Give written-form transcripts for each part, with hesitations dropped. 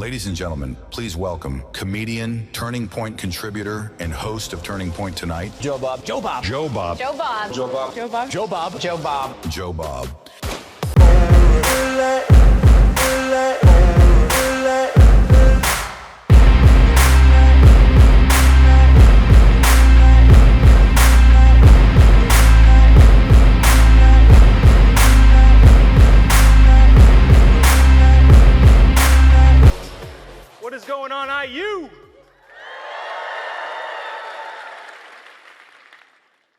Ladies and gentlemen, please welcome comedian, Turning Point contributor, and host of Turning Point Tonight, Jobob. Jobob. Jobob. Jobob. Jobob. What is going on, IU?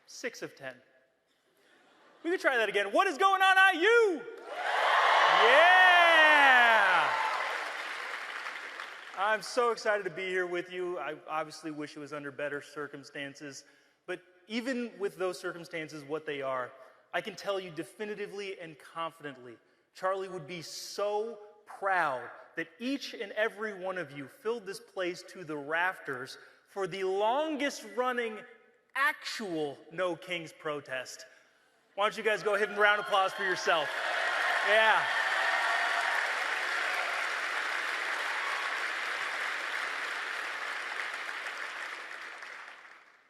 6 of 10. We could try that again. What is going on, IU? Yeah! I'm so excited to be here with you. I obviously wish it was under better circumstances, but even with those circumstances, what they are, I can tell you definitively and confidently, Charlie would be so proud that each and every one of you filled this place to the rafters for the longest running actual No Kings protest. Why don't you guys go ahead and round of applause for yourself? Yeah.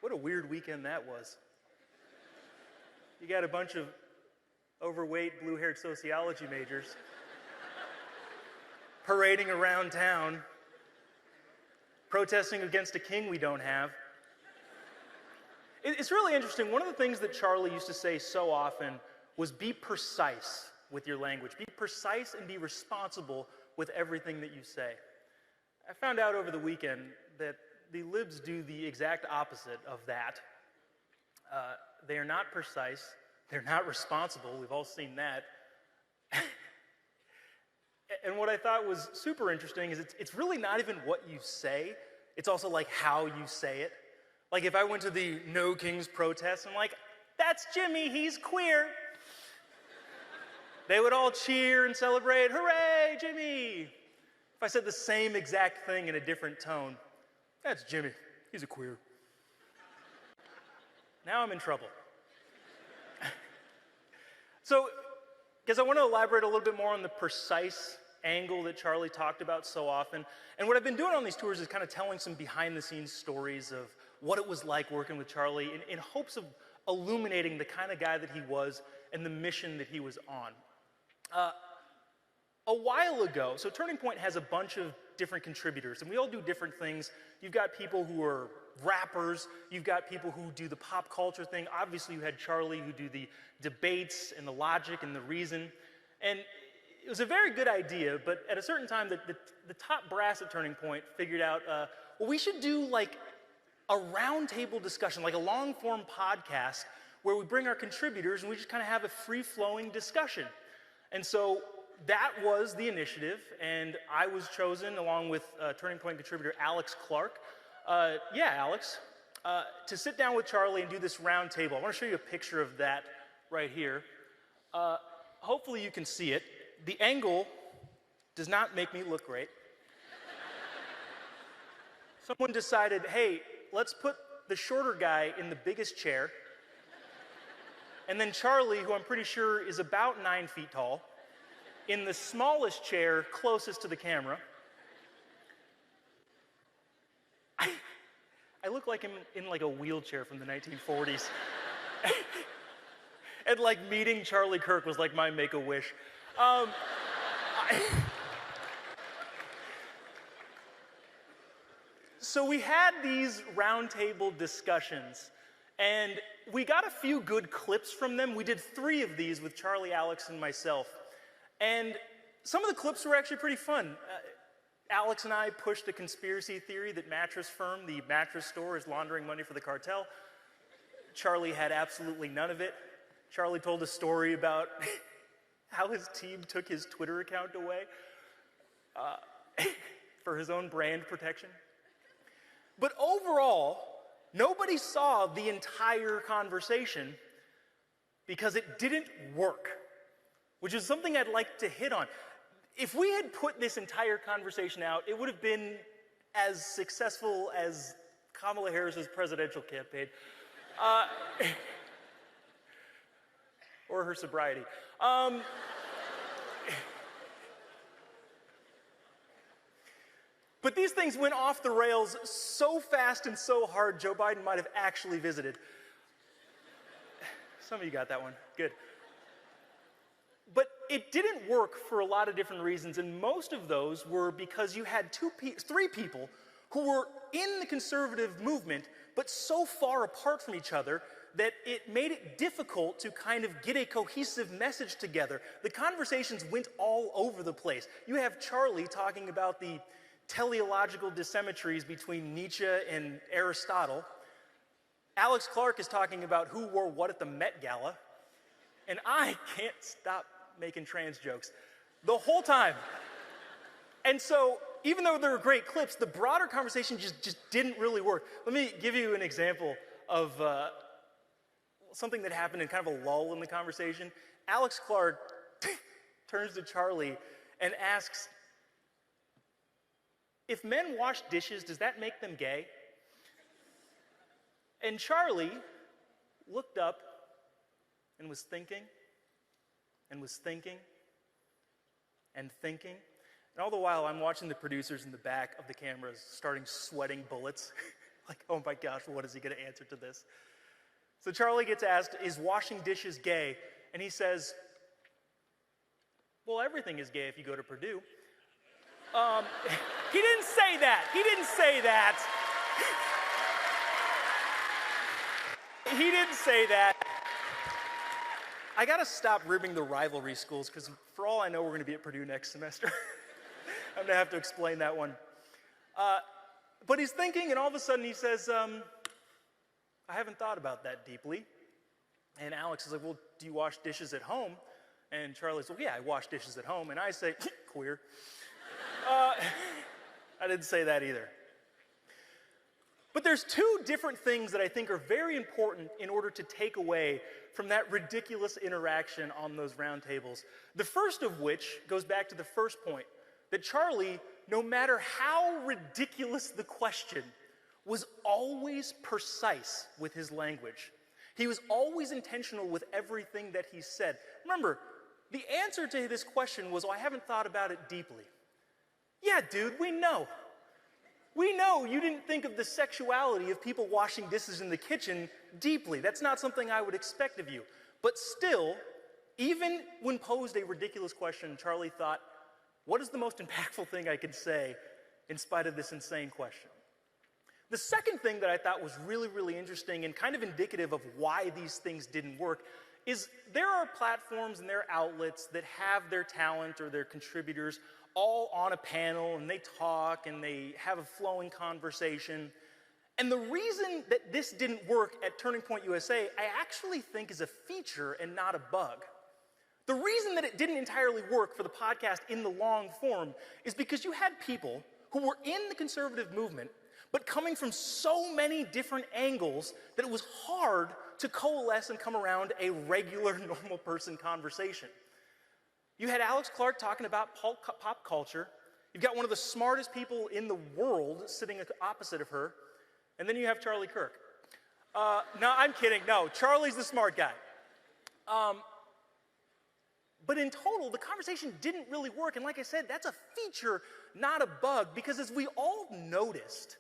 What a weird weekend that was. You got a bunch of overweight, blue-haired sociology majors parading around town, protesting against a king we don't have. It's really interesting. One of the things that Charlie used to say so often was be precise with your language. Be precise and be responsible with everything that you say. I found out over the weekend that the libs do the exact opposite of that. They are not precise. They're not responsible. We've all seen that. And what I thought was super interesting is it's really not even what you say. It's also like how you say it. Like if I went to the No Kings protest, I'm like, that's Jimmy, he's queer. They would all cheer and celebrate, hooray, Jimmy. If I said the same exact thing in a different tone, that's Jimmy, he's a queer. Now I'm in trouble. So, because I want to elaborate a little bit more on the precise angle that Charlie talked about so often. And what I've been doing on these tours is kind of telling some behind-the-scenes stories of what it was like working with Charlie in hopes of illuminating the kind of guy that he was and the mission that he was on. A while ago, so Turning Point has a bunch of different contributors, and we all do different things. You've got people who are rappers, you've got people who do the pop culture thing. Obviously, you had Charlie who do the debates and the logic and the reason. And it was a very good idea, but at a certain time, the top brass at Turning Point figured out, well, we should do like a roundtable discussion, like a long-form podcast where we bring our contributors and we just kind of have a free-flowing discussion. And so that was the initiative, and I was chosen along with Turning Point contributor Alex Clark. Yeah, Alex, to sit down with Charlie and do this roundtable. I want to show you a picture of that right here. Hopefully you can see it. The angle does not make me look great. Someone decided, hey, let's put the shorter guy in the biggest chair, and then Charlie, who I'm pretty sure is about 9 feet tall, in the smallest chair closest to the camera. I look like I'm in like a wheelchair from the 1940s. And like meeting Charlie Kirk was like my make-a-wish. So we had these roundtable discussions, and we got a few good clips from them. We did 3 of these with Charlie, Alex, and myself. And some of the clips were actually pretty fun. Alex and I pushed a conspiracy theory that Mattress Firm, the mattress store, is laundering money for the cartel. Charlie had absolutely none of it. Charlie told a story about how his team took his Twitter account away for his own brand protection. But overall, nobody saw the entire conversation because it didn't work, which is something I'd like to hit on. If we had put this entire conversation out, it would have been as successful as Kamala Harris's presidential campaign. Or her sobriety. But these things went off the rails so fast and so hard, Joe Biden might have actually visited. Some of you got that one. Good. But it didn't work for a lot of different reasons, and most of those were because you had three people who were in the conservative movement, but so far apart from each other that it made it difficult to kind of get a cohesive message together. The conversations went all over the place. You have Charlie talking about the teleological dissymmetries between Nietzsche and Aristotle. Alex Clark is talking about who wore what at the Met Gala. And I can't stop making trans jokes the whole time. And so, even though there were great clips, the broader conversation just didn't really work. Let me give you an example of something that happened in kind of a lull in the conversation. Alex Clark turns to Charlie and asks, if men wash dishes, does that make them gay? And Charlie looked up and was thinking, and was thinking, and thinking. And all the while, I'm watching the producers in the back of the cameras starting sweating bullets. Like, oh my gosh, what is he going to answer to this? So Charlie gets asked, is washing dishes gay? And he says, well, everything is gay if you go to Purdue. He didn't say that. He didn't say that. He didn't say that. I got to stop ribbing the rivalry schools, because for all I know, we're going to be at Purdue next semester. I'm going to have to explain that one. But he's thinking, and all of a sudden he says, I haven't thought about that deeply. And Alex is like, well, do you wash dishes at home? And Charlie's like, well, yeah, I wash dishes at home. And I say, queer. I didn't say that either. But there's two different things that I think are very important in order to take away from that ridiculous interaction on those round tables. The first of which goes back to the first point, that Charlie, no matter how ridiculous the question, was always precise with his language. He was always intentional with everything that he said. Remember, the answer to this question was, oh, I haven't thought about it deeply. Yeah, dude, we know. We know you didn't think of the sexuality of people washing dishes in the kitchen deeply. That's not something I would expect of you. But still, even when posed a ridiculous question, Charlie thought, what is the most impactful thing I could say in spite of this insane question? The second thing that I thought was really, really interesting and kind of indicative of why these things didn't work is there are platforms and there are outlets that have their talent or their contributors all on a panel, and they talk and they have a flowing conversation. And the reason that this didn't work at Turning Point USA, I actually think is a feature and not a bug. The reason that it didn't entirely work for the podcast in the long form is because you had people who were in the conservative movement, but coming from so many different angles that it was hard to coalesce and come around a regular, normal person conversation. You had Alex Clark talking about pop culture. You've got one of the smartest people in the world sitting opposite of her. And then you have Charlie Kirk. No, I'm kidding. No, Charlie's the smart guy. But in total, the conversation didn't really work. And like I said, that's a feature, not a bug, because as we all noticed,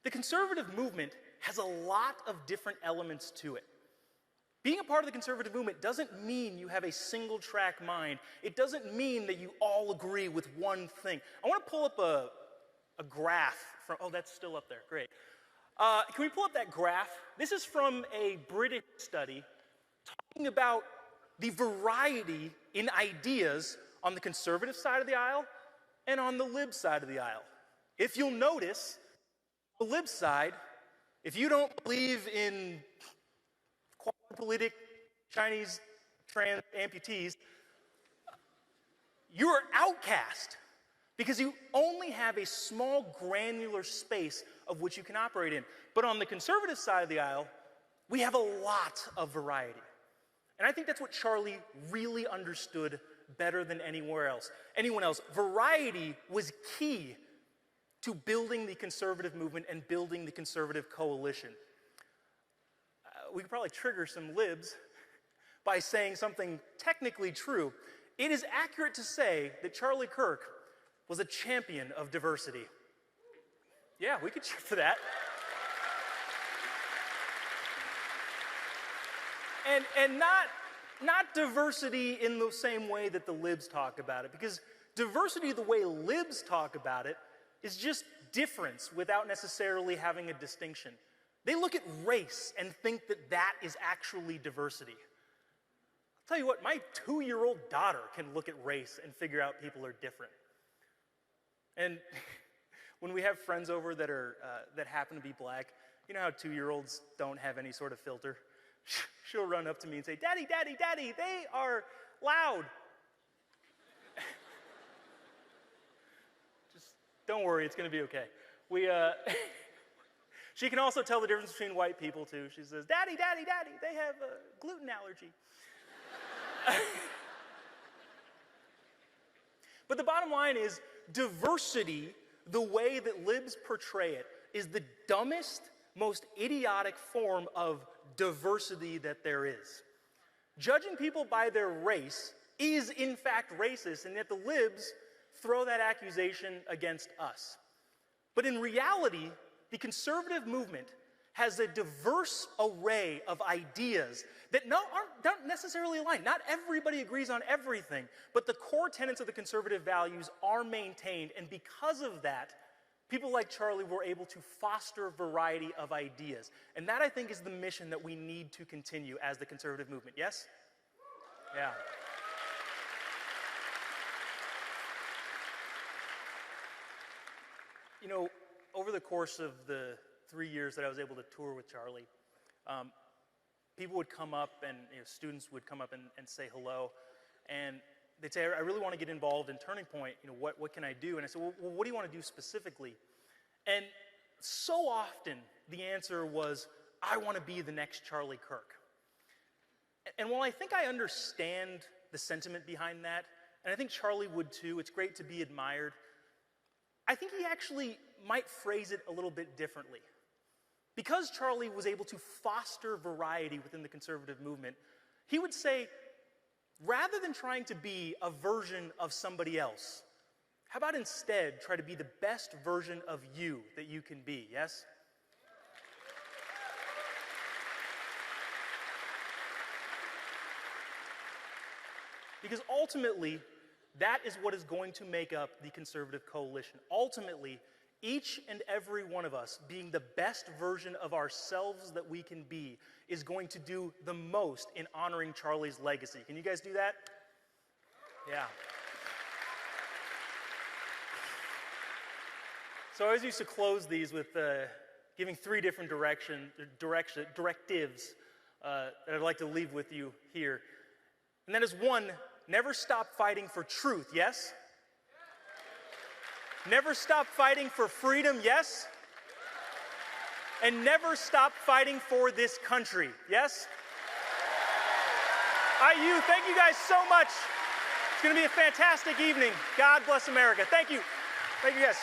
the conservative movement has a lot of different elements to it. Being a part of the conservative movement doesn't mean you have a single-track mind. It doesn't mean that you all agree with one thing. I want to pull up a graph from, oh, that's still up there, great. Can we pull up that graph? This is from a British study talking about the variety in ideas on the conservative side of the aisle and on the lib side of the aisle. If you'll notice, the lib side, if you don't believe in quadriplegic Chinese trans amputees, you're outcast because you only have a small granular space of which you can operate in. But on the conservative side of the aisle, we have a lot of variety. And I think that's what Charlie really understood better than anyone else. Variety was key to building the conservative movement and building the conservative coalition. We could probably trigger some libs by saying something technically true. It is accurate to say that Charlie Kirk was a champion of diversity. Yeah, we could cheer for that. And not diversity in the same way that the libs talk about it, because diversity the way libs talk about it is just difference without necessarily having a distinction. They look at race and think that that is actually diversity. I'll tell you what, my 2-year-old daughter can look at race and figure out people are different. And when we have friends over that happen to be black, you know how 2-year-olds don't have any sort of filter? She'll run up to me and say, "Daddy, Daddy, Daddy, they are loud." Just don't worry, it's going to be okay. She can also tell the difference between white people, too. She says, "Daddy, Daddy, Daddy, they have a gluten allergy." But the bottom line is, diversity, the way that libs portray it, is the dumbest, most idiotic form of diversity that there is. Judging people by their race is in fact racist, and yet the libs throw that accusation against us. But in reality, the conservative movement has a diverse array of ideas that don't necessarily align. Not everybody agrees on everything, but the core tenets of the conservative values are maintained, and because of that, people like Charlie were able to foster variety of ideas. And that, I think, is the mission that we need to continue as the conservative movement. Yes? Yeah. You know, over the course of the 3 years that I was able to tour with Charlie, people would come up and students would come up and say hello. And they'd say, "I really want to get involved in Turning Point. What can I do?" And I said, well, what do you want to do specifically? And so often the answer was, "I want to be the next Charlie Kirk." And while I think I understand the sentiment behind that, and I think Charlie would too, it's great to be admired, I think he actually might phrase it a little bit differently. Because Charlie was able to foster variety within the conservative movement, he would say, rather than trying to be a version of somebody else, how about instead try to be the best version of you that you can be, yes? Because ultimately, that is what is going to make up the conservative coalition. Ultimately, each and every one of us being the best version of ourselves that we can be is going to do the most in honoring Charlie's legacy. Can you guys do that? Yeah. So I always used to close these with giving 3 different directives that I'd like to leave with you here. And that is 1, never stop fighting for truth, yes? Never stop fighting for freedom, yes? And never stop fighting for this country, yes? IU, thank you guys so much. It's going to be a fantastic evening. God bless America. Thank you. Thank you, guys.